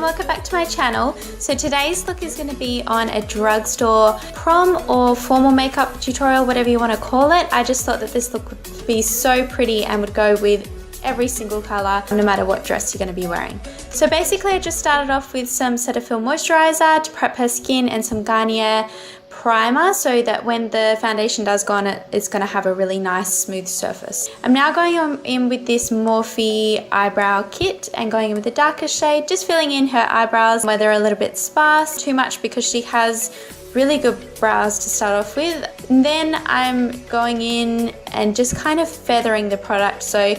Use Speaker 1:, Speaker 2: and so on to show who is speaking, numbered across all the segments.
Speaker 1: everyone, welcome back to my channel. So today's look is going to be on a drugstore prom or formal makeup tutorial, whatever you want to call it. I just thought that this look would be so pretty and would go with every single color, no matter what dress you're going to be wearing. So basically I just started off with some Cetaphil moisturizer to prep her skin and some Garnier primer so that when the foundation does go on it's going to have a really nice smooth surface. I'm now going in with this Morphe Eyebrow kit and going in with the darker shade, just filling in her eyebrows where they're a little bit sparse, too much because she has really good brows to start off with. And then I'm going in and just kind of feathering the product, so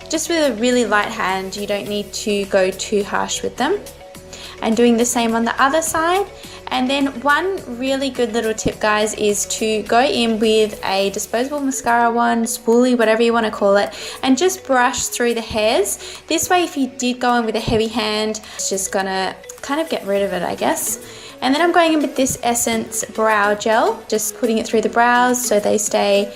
Speaker 1: just with a really light hand, you don't need to go too harsh with them. And doing the same on the other side. And then one really good little tip, guys, is to go in with a disposable mascara wand, spoolie, whatever you want to call it, and just brush through the hairs. This way, if you did go in with a heavy hand, it's just gonna kind of get rid of it, I guess. And then I'm going in with this Essence Brow Gel, just putting it through the brows so they stay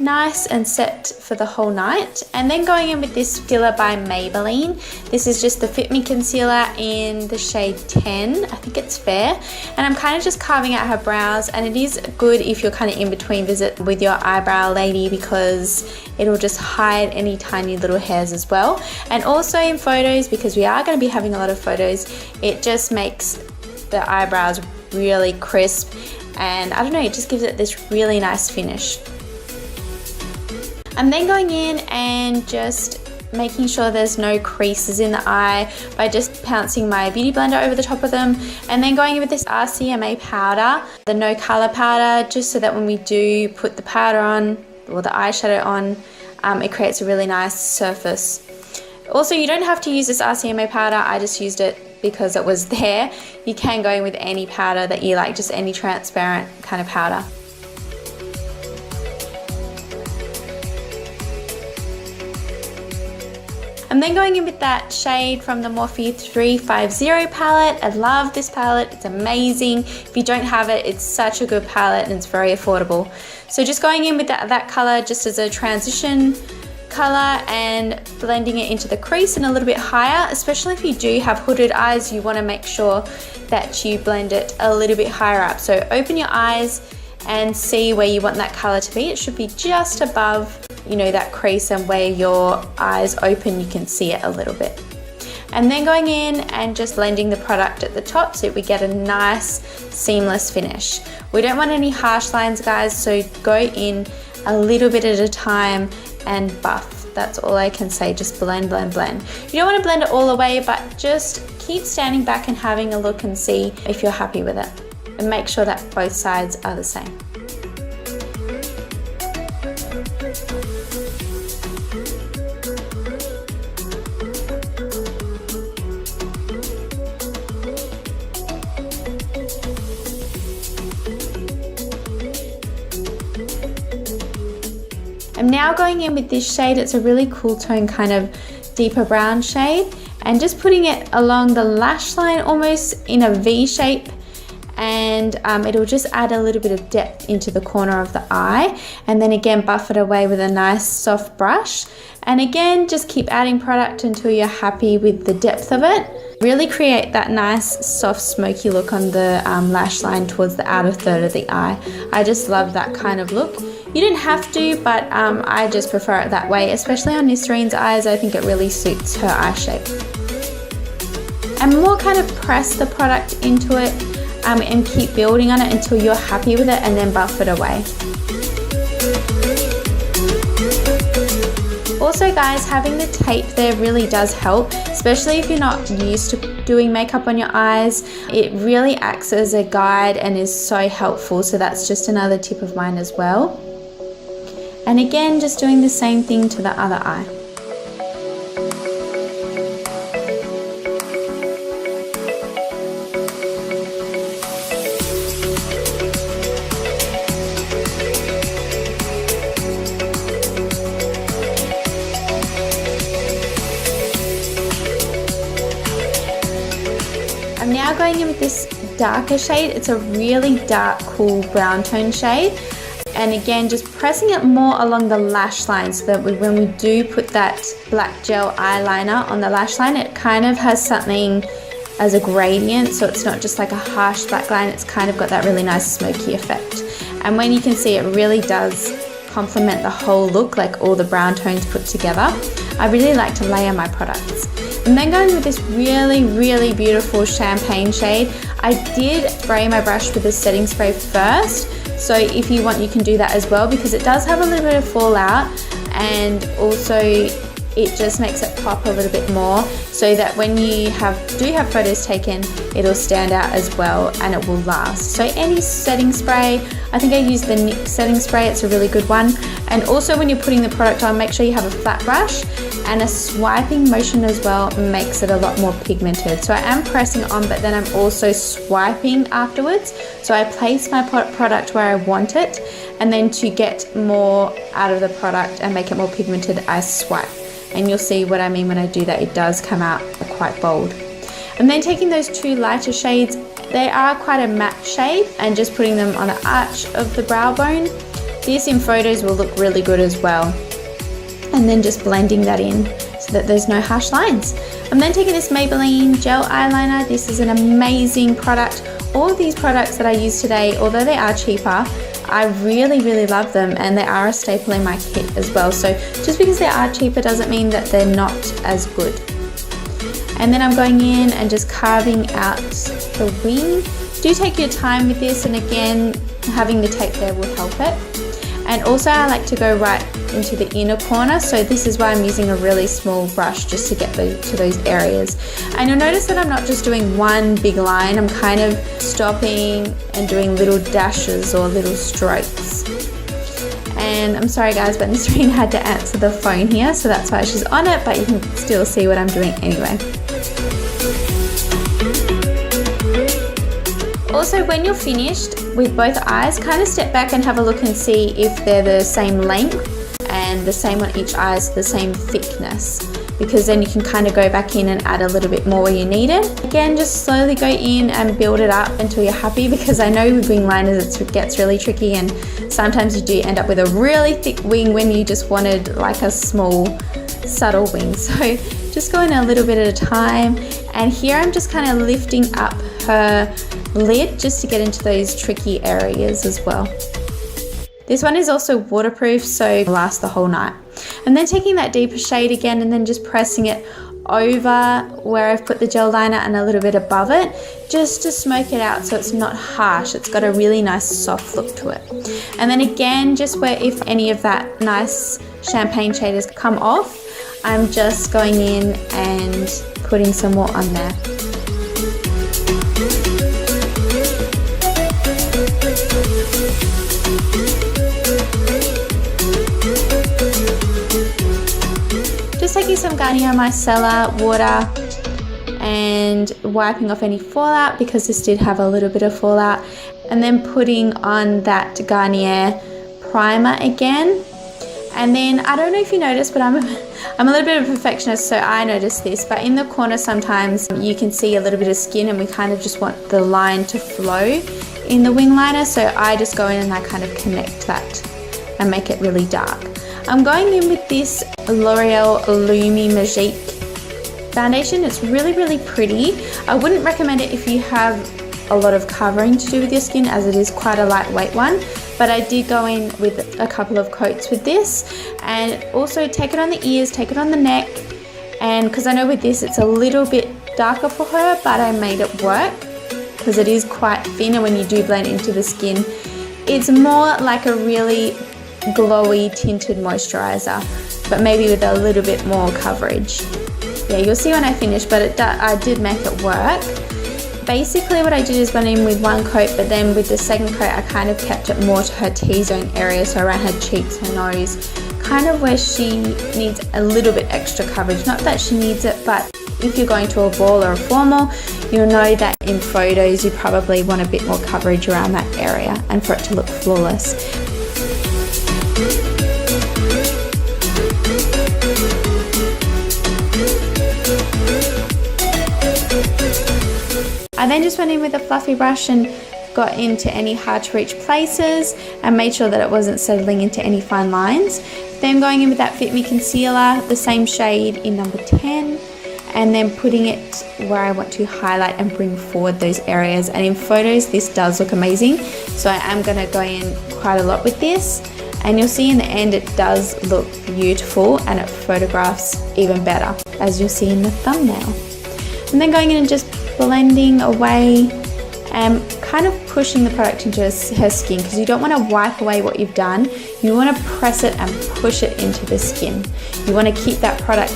Speaker 1: nice and set for the whole night. And then going in with this concealer by Maybelline. This is just the Fit Me Concealer in the shade 10. I think it's Fair. And I'm kind of just carving out her brows, and it is good if you're kind of in between visit with your eyebrow lady because it'll just hide any tiny little hairs as well. And also in photos, because we are going to be having a lot of photos, it just makes the eyebrows really crisp, and I don't know, it just gives it this really nice finish. I'm then going in and just making sure there's no creases in the eye by just pouncing my beauty blender over the top of them, and then going in with this RCMA powder, the no color powder, just so that when we do put the powder on or the eyeshadow on, it creates a really nice surface. Also, you don't have to use this RCMA powder, I just used it because it was there. You can go in with any powder that you like, just any transparent kind of powder. I'm then going in with that shade from the Morphe 350 palette. I love this palette, it's amazing. If you don't have it, it's such a good palette and it's very affordable. So just going in with that color just as a transition color and blending it into the crease and a little bit higher. Especially if you do have hooded eyes, you want to make sure that you blend it a little bit higher up. So open your eyes and see where you want that color to be. It should be just above, you know, that crease, and where your eyes open you can see it a little bit. And then going in and just blending the product at the top so we get a nice seamless finish. We don't want any harsh lines, guys, so go in a little bit at a time and buff. That's all I can say, just blend, blend, blend. You don't want to blend it all the way, but just keep standing back and having a look and see if you're happy with it. And make sure that both sides are the same. I'm now going in with this shade. It's a really cool tone, kind of deeper brown shade, and just putting it along the lash line almost in a V shape, and it'll just add a little bit of depth into the corner of the eye, and then again buff it away with a nice soft brush, and again just keep adding product until you're happy with the depth of it. Really create that nice soft smoky look on the lash line towards the outer third of the eye. I just love that kind of look. You don't have to, but I just prefer it that way, especially on Nisrine's eyes. I think it really suits her eye shape. And more kind of press the product into it and keep building on it until you're happy with it, and then buff it away. Also, guys, having the tape there really does help, especially if you're not used to doing makeup on your eyes. It really acts as a guide and is so helpful, so that's just another tip of mine as well. And again, just doing the same thing to the other eye. I'm now going in with this darker shade. It's a really dark, cool brown tone shade. And again, just pressing it more along the lash line so that when we do put that black gel eyeliner on the lash line, it kind of has something as a gradient, so it's not just like a harsh black line, it's kind of got that really nice smoky effect. And when you can see, it really does complement the whole look, like all the brown tones put together. I really like to layer my products. And then going with this really, really beautiful champagne shade, I did spray my brush with the setting spray first. So if you want, you can do that as well, because it does have a little bit of fallout, and also it just makes it pop a little bit more, so that when you do have photos taken, it'll stand out as well and it will last. So any setting spray, I think I use the NYX setting spray, it's a really good one. And also when you're putting the product on, make sure you have a flat brush, and a swiping motion as well makes it a lot more pigmented. So I am pressing on, but then I'm also swiping afterwards. So I place my product where I want it, and then to get more out of the product and make it more pigmented, I swipe. And you'll see what I mean when I do that. It does come out quite bold. And then taking those two lighter shades, they are quite a matte shade, and just putting them on the arch of the brow bone. This in photos will look really good as well. And then just blending that in so that there's no harsh lines. I'm then taking this Maybelline gel eyeliner. This is an amazing product. All of these products that I use today, although they are cheaper, I really, really love them, and they are a staple in my kit as well. So just because they are cheaper doesn't mean that they're not as good. And then I'm going in and just carving out the wing. Do take your time with this, and again, having the tape there will help it. And also I like to go right into the inner corner, so this is why I'm using a really small brush just to get to those areas. And you'll notice that I'm not just doing one big line, I'm kind of stopping and doing little dashes or little strokes. And I'm sorry guys, but Nisreen had to answer the phone here, so that's why she's on it, but you can still see what I'm doing anyway. Also, when you're finished with both eyes, kind of step back and have a look and see if they're the same length and the same on each eye, so the same thickness, because then you can kind of go back in and add a little bit more where you need it. Again, just slowly go in and build it up until you're happy, because I know with wing liners it gets really tricky, and sometimes you do end up with a really thick wing when you just wanted like a small subtle wing. So just go in a little bit at a time, and here I'm just kind of lifting up her lid just to get into those tricky areas as well. This one is also waterproof, so it'll last the whole night. And then taking that deeper shade again, and then just pressing it over where I've put the gel liner and a little bit above it, just to smoke it out so it's not harsh. It's got a really nice soft look to it. And then again, just where if any of that nice champagne shade has come off, I'm just going in and putting some more on there. Just taking some Garnier micellar water and wiping off any fallout, because this did have a little bit of fallout, and then putting on that Garnier primer again. And then I don't know if you noticed, but I'm a little bit of a perfectionist, so I noticed this, but in the corner sometimes you can see a little bit of skin, and we kind of just want the line to flow in the wing liner, so I just go in and I kind of connect that and make it really dark. I'm going in with this L'Oreal Lumi Magique foundation. It's really, really pretty. I wouldn't recommend it if you have a lot of covering to do with your skin, as it is quite a lightweight one, but I did go in with a couple of coats with this. And also take it on the ears, take it on the neck, and because I know with this it's a little bit darker for her, but I made it work because it is quite thin, and when you do blend into the skin, it's more like a really glowy tinted moisturizer, but maybe with a little bit more coverage. Yeah, you'll see when I finish, but I did make it work. Basically what I did is went in with one coat, but then with the second coat I kind of kept it more to her T-zone area, so around her cheeks, her nose, kind of where she needs a little bit extra coverage. Not that she needs it, but if you're going to a ball or a formal, you'll know that in photos you probably want a bit more coverage around that area and for it to look flawless. I then just went in with a fluffy brush and got into any hard to reach places and made sure that it wasn't settling into any fine lines. Then going in with that Fit Me Concealer, the same shade in number 10, and then putting it where I want to highlight and bring forward those areas. And in photos, this does look amazing. So I am gonna go in quite a lot with this, and you'll see in the end it does look beautiful, and it photographs even better, as you'll see in the thumbnail. And then going in and just blending away and kind of pushing the product into her skin, because you don't want to wipe away what you've done. You want to press it and push it into the skin. You want to keep that product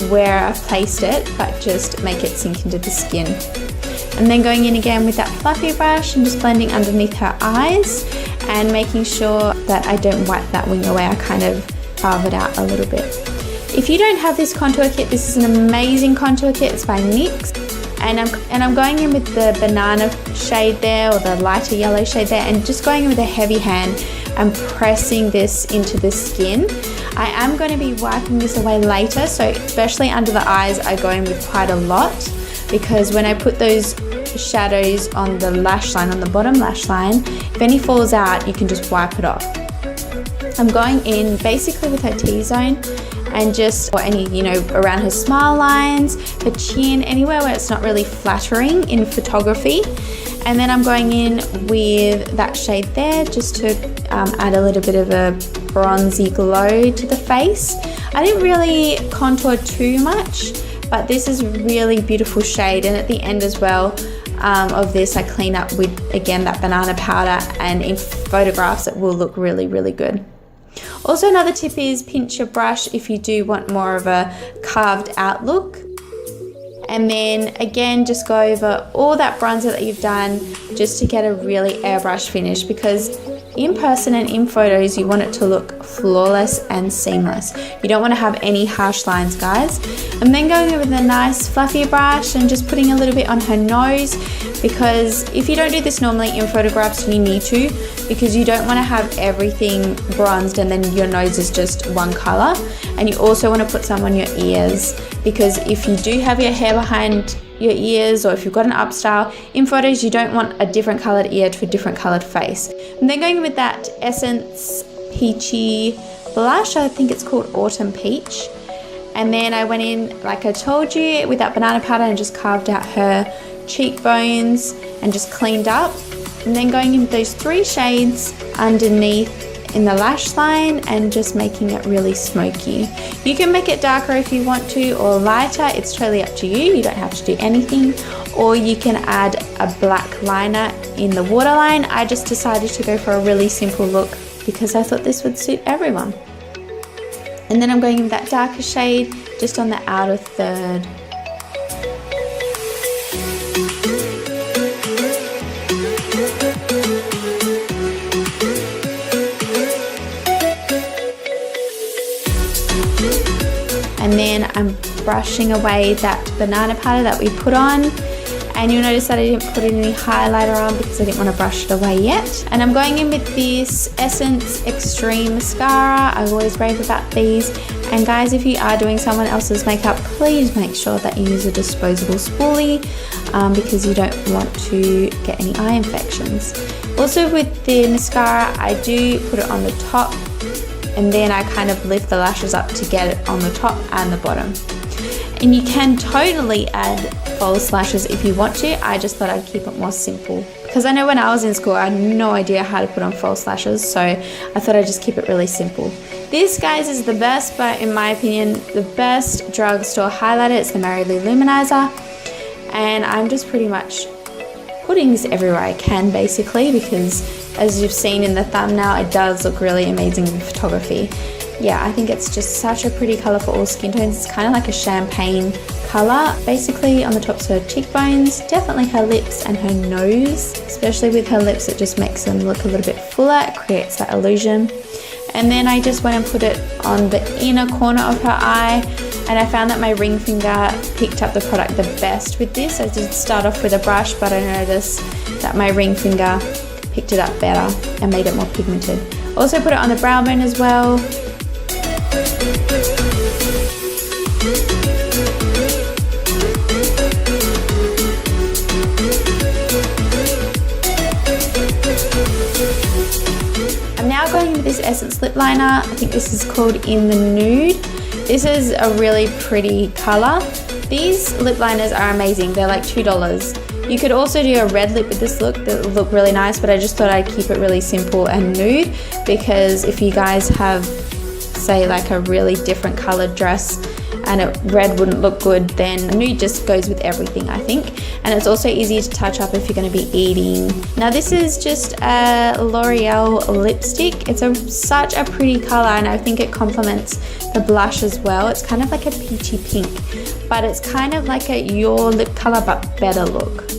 Speaker 1: where I've placed it, but just make it sink into the skin. And then going in again with that fluffy brush and just blending underneath her eyes and making sure that I don't wipe that wing away. I kind of carve it out a little bit. If you don't have this contour kit, this is an amazing contour kit. It's by NYX. And I'm going in with the banana shade there, or the lighter yellow shade there, and just going in with a heavy hand and pressing this into the skin. I am going to be wiping this away later, so especially under the eyes I go in with quite a lot, because when I put those shadows on the lash line, on the bottom lash line, if any falls out, you can just wipe it off. I'm going in basically with her T-zone, and just, or any, you know, around her smile lines, her chin, anywhere where it's not really flattering in photography. And then I'm going in with that shade there just to add a little bit of a bronzy glow to the face. I didn't really contour too much, but this is a really beautiful shade. And at the end as well of this, I clean up with, again, that banana powder, and in photographs it will look really, really good. Also, another tip is pinch your brush if you do want more of a carved out look. And then again, just go over all that bronzer that you've done just to get a really airbrush finish, because in person and in photos you want it to look flawless and seamless. You don't want to have any harsh lines, guys. And then going over with a nice fluffy brush and just putting a little bit on her nose, because if you don't do this normally in photographs, you need to, because you don't want to have everything bronzed and then your nose is just one color. And you also want to put some on your ears, because if you do have your hair behind your ears, or if you've got an up style, in photos you don't want a different colored ear to a different colored face. And then going with that Essence Peachy blush, I think it's called Autumn Peach. And then I went in, like I told you, with that banana powder and just carved out her cheekbones and just cleaned up. And then going in with those 3 shades underneath in the lash line and just making it really smoky. You can make it darker if you want to, or lighter. It's totally up to you. You don't have to do anything. Or you can add a black liner in the waterline. I just decided to go for a really simple look because I thought this would suit everyone. And then I'm going in with that darker shade just on the outer third. And then I'm brushing away that banana powder that we put on. And you'll notice that I didn't put any highlighter on because I didn't want to brush it away yet. And I'm going in with this Essence Extreme Mascara. I always rave about these. And guys, if you are doing someone else's makeup, please make sure that you use a disposable spoolie because you don't want to get any eye infections. Also with the mascara, I do put it on the top, and then I kind of lift the lashes up to get it on the top and the bottom. And you can totally add false lashes if you want to. I just thought I'd keep it more simple, because I know when I was in school I had no idea how to put on false lashes, so I thought I'd just keep it really simple. This, guys, is the best, but in my opinion, the best drugstore highlighter. It's the Mary Lou Luminizer, and I'm just pretty much putting this everywhere I can, basically, because as you've seen in the thumbnail, it does look really amazing in photography. Yeah, I think it's just such a pretty color for all skin tones. It's kind of like a champagne color. Basically on the tops of her cheekbones, definitely her lips and her nose. Especially with her lips, it just makes them look a little bit fuller. It creates that illusion. And then I just went and put it on the inner corner of her eye, and I found that my ring finger picked up the product the best with this. I did start off with a brush, but I noticed that my ring finger picked it up better and made it more pigmented. Also put it on the brow bone as well. I'm now going with this Essence lip liner. I think this is called In the Nude. This is a really pretty color. These lip liners are amazing. They're like $2. You could also do a red lip with this look that would look really nice, but I just thought I'd keep it really simple and nude, because if you guys have, say, like a really different colored dress and red wouldn't look good, then nude just goes with everything, I think. And it's also easy to touch up if you're going to be eating. Now this is just a L'Oreal lipstick. It's such a pretty color, and I think it complements the blush as well. It's kind of like a peachy pink, but it's kind of like a your lip color but better look.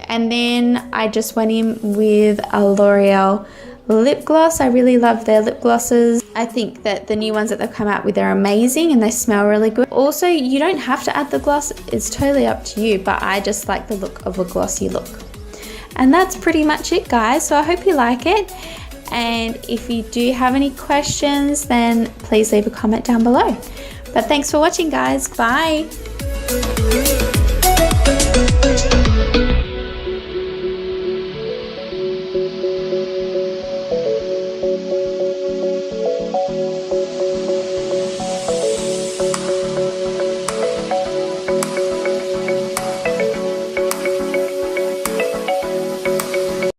Speaker 1: And then I just went in with a L'Oreal lip gloss. I really love their lip glosses. I think that the new ones that they've come out with are amazing and they smell really good. Also, you don't have to add the gloss, it's totally up to you, but I just like the look of a glossy look. And that's pretty much it, guys. So I hope you like it. And if you do have any questions, then please leave a comment down below. But thanks for watching, guys. Bye.